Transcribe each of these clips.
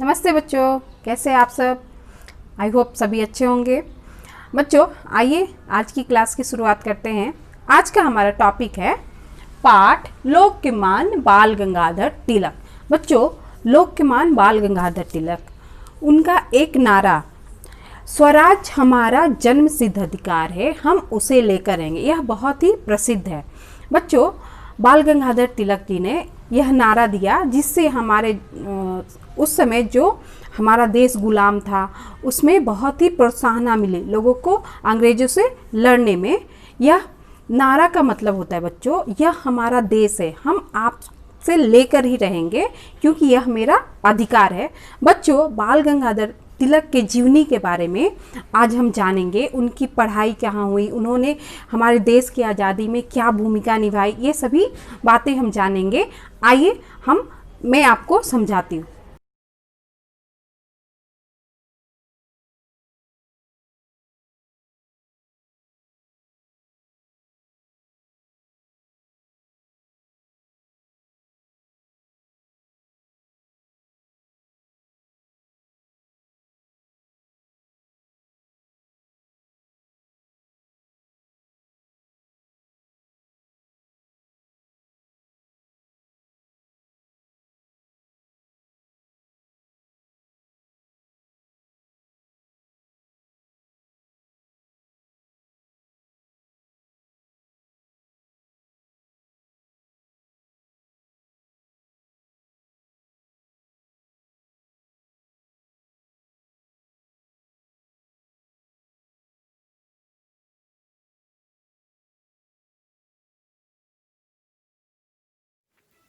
नमस्ते बच्चों, कैसे हैं आप सब। आई होप सभी अच्छे होंगे। बच्चों आइए आज की क्लास की शुरुआत करते हैं। आज का हमारा टॉपिक है पाठ लोकमान बाल गंगाधर तिलक। बच्चों, लोकमान बाल गंगाधर तिलक उनका एक नारा, स्वराज हमारा जन्म सिद्ध अधिकार है, हम उसे लेकर रहेंगे, यह बहुत ही प्रसिद्ध है। बच्चों, बाल गंगाधर तिलक जी ने यह नारा दिया जिससे हमारे उस समय जो हमारा देश गुलाम था उसमें बहुत ही प्रोत्साहन मिली लोगों को अंग्रेजों से लड़ने में। यह नारा का मतलब होता है बच्चों, यह हमारा देश है, हम आप से लेकर ही रहेंगे क्योंकि यह मेरा अधिकार है। बच्चों, बाल गंगाधर तिलक के जीवनी के बारे में आज हम जानेंगे। उनकी पढ़ाई कहाँ हुई, उन्होंने हमारे देश की आज़ादी में क्या भूमिका निभाई, ये सभी बातें हम जानेंगे। आइए मैं आपको समझाती हूँ।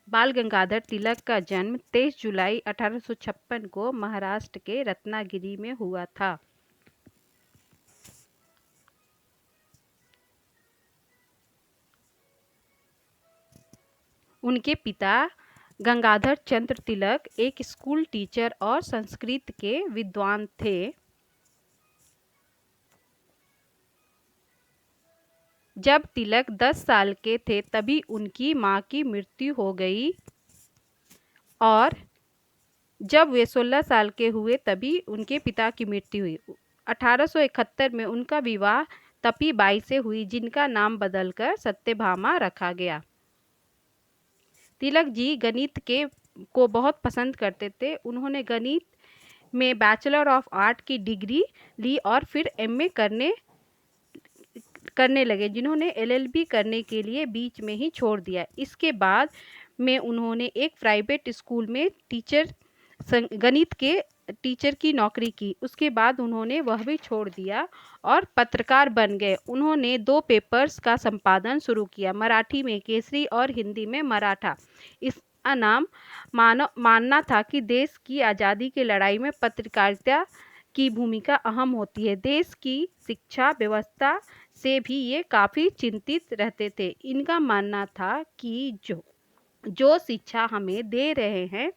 बाल गंगाधर तिलक का जन्म 23 जुलाई 1856 को महाराष्ट्र के रत्नागिरी में हुआ था। उनके पिता गंगाधर चंद्र तिलक एक स्कूल टीचर और संस्कृत के विद्वान थे। जब तिलक 10 साल के थे तभी उनकी मां की मृत्यु हो गई और जब वे 16 साल के हुए तभी उनके पिता की मृत्यु हुई। 1871 में उनका विवाह तपी बाई से हुई, जिनका नाम बदलकर सत्यभामा रखा गया। तिलक जी गणित के को बहुत पसंद करते थे। उन्होंने गणित में बैचलर ऑफ आर्ट की डिग्री ली और फिर एमए करने लगे, जिन्होंने एलएलबी करने के लिए बीच में ही छोड़ दिया। इसके बाद में उन्होंने एक प्राइवेट स्कूल में गणित के टीचर की नौकरी की। उसके बाद उन्होंने वह भी छोड़ दिया और पत्रकार बन गए। उन्होंने 2 पेपर्स का संपादन शुरू किया, मराठी में केसरी और हिंदी में मराठा। इसका नाम मानना था कि देश की आज़ादी की लड़ाई में पत्रकारिता की भूमिका अहम होती है। देश की शिक्षा व्यवस्था से भी ये काफ़ी चिंतित रहते थे। इनका मानना था कि जो शिक्षा हमें दे रहे हैं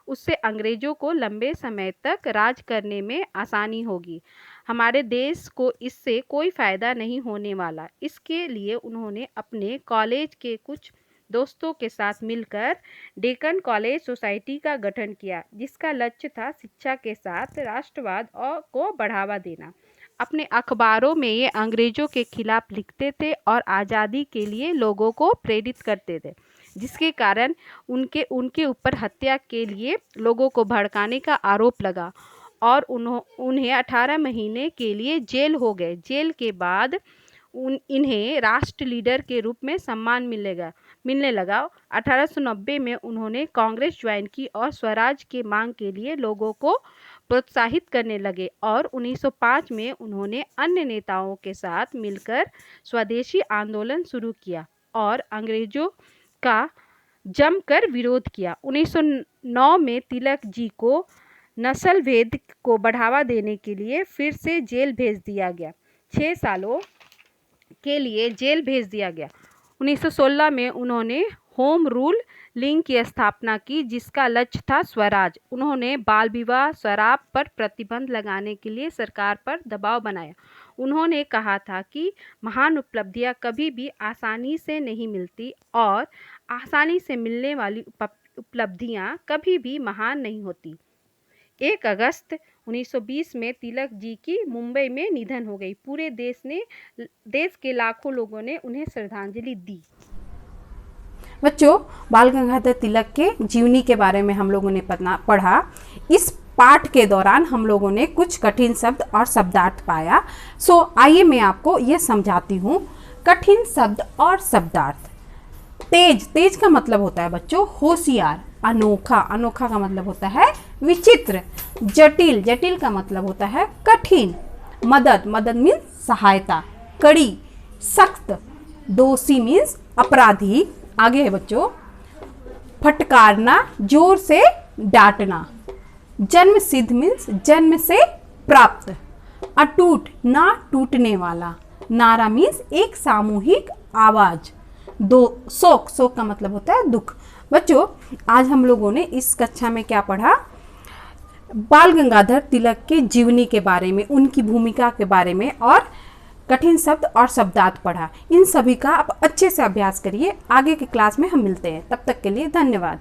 उससे अंग्रेजों को लंबे समय तक राज करने में आसानी होगी, हमारे देश को इससे कोई फ़ायदा नहीं होने वाला। इसके लिए उन्होंने अपने कॉलेज के कुछ दोस्तों के साथ मिलकर डेक्कन कॉलेज सोसाइटी का गठन किया, जिसका लक्ष्य था शिक्षा के साथ राष्ट्रवाद को बढ़ावा देना। अपने अखबारों में ये अंग्रेजों के खिलाफ लिखते थे और आज़ादी के लिए लोगों को प्रेरित करते थे, जिसके कारण उनके ऊपर हत्या के लिए लोगों को भड़काने का आरोप लगा और उन्हें 18 महीने के लिए जेल हो गए। जेल के बाद इन्हें राष्ट्र लीडर के रूप में सम्मान मिलने लगा। 1890 में उन्होंने कांग्रेस ज्वाइन की और स्वराज के मांग के लिए लोगों को प्रोत्साहित करने लगे और 1905 में उन्होंने अन्य नेताओं के साथ मिलकर स्वदेशी आंदोलन शुरू किया और अंग्रेजों का जमकर विरोध किया। 1909 में तिलक जी को नस्ल भेद को बढ़ावा देने के लिए फिर से जेल भेज दिया गया। 6 सालों के लिए जेल भेज दिया गया। 1916 में उन्होंने होम रूल लीग की स्थापना की, जिसका लक्ष्य था स्वराज। उन्होंने बाल विवाह, शराब पर प्रतिबंध लगाने के लिए सरकार पर दबाव बनाया। उन्होंने कहा था कि महान उपलब्धियां कभी भी आसानी से नहीं मिलती और आसानी से मिलने वाली उपलब्धियां कभी भी महान नहीं होती। 1 अगस्त 1920 में तिलक जी की मुंबई में निधन हो गई। पूरे देश के लाखों लोगों ने उन्हें श्रद्धांजलि दी। बच्चों, बाल गंगाधर तिलक के जीवनी के बारे में हम लोगों ने पढ़ा। इस पाठ के दौरान हम लोगों ने कुछ कठिन शब्द और शब्दार्थ पाया। आइए मैं आपको ये समझाती हूँ। कठिन शब्द और शब्दार्थ। तेज का मतलब होता है बच्चों होशियार। अनोखा का मतलब होता है विचित्र। जटिल का मतलब होता है कठिन। मदद मीन्स सहायता। कड़ी, सख्त। दोषी मीन्स अपराधी। आगे है बच्चों, फटकारना, जोर से डांटना। जन्म सिद्ध मीन्स जन्म से प्राप्त। अटूट, ना टूटने वाला। नारा मीन्स एक सामूहिक आवाज। शोक का मतलब होता है दुख। बच्चों, आज हम लोगों ने इस कक्षा में क्या पढ़ा? बाल गंगाधर तिलक के जीवनी के बारे में, उनकी भूमिका के बारे में, और कठिन शब्द और शब्दार्थ पढ़ा। इन सभी का आप अच्छे से अभ्यास करिए। आगे की क्लास में हम मिलते हैं। तब तक के लिए धन्यवाद।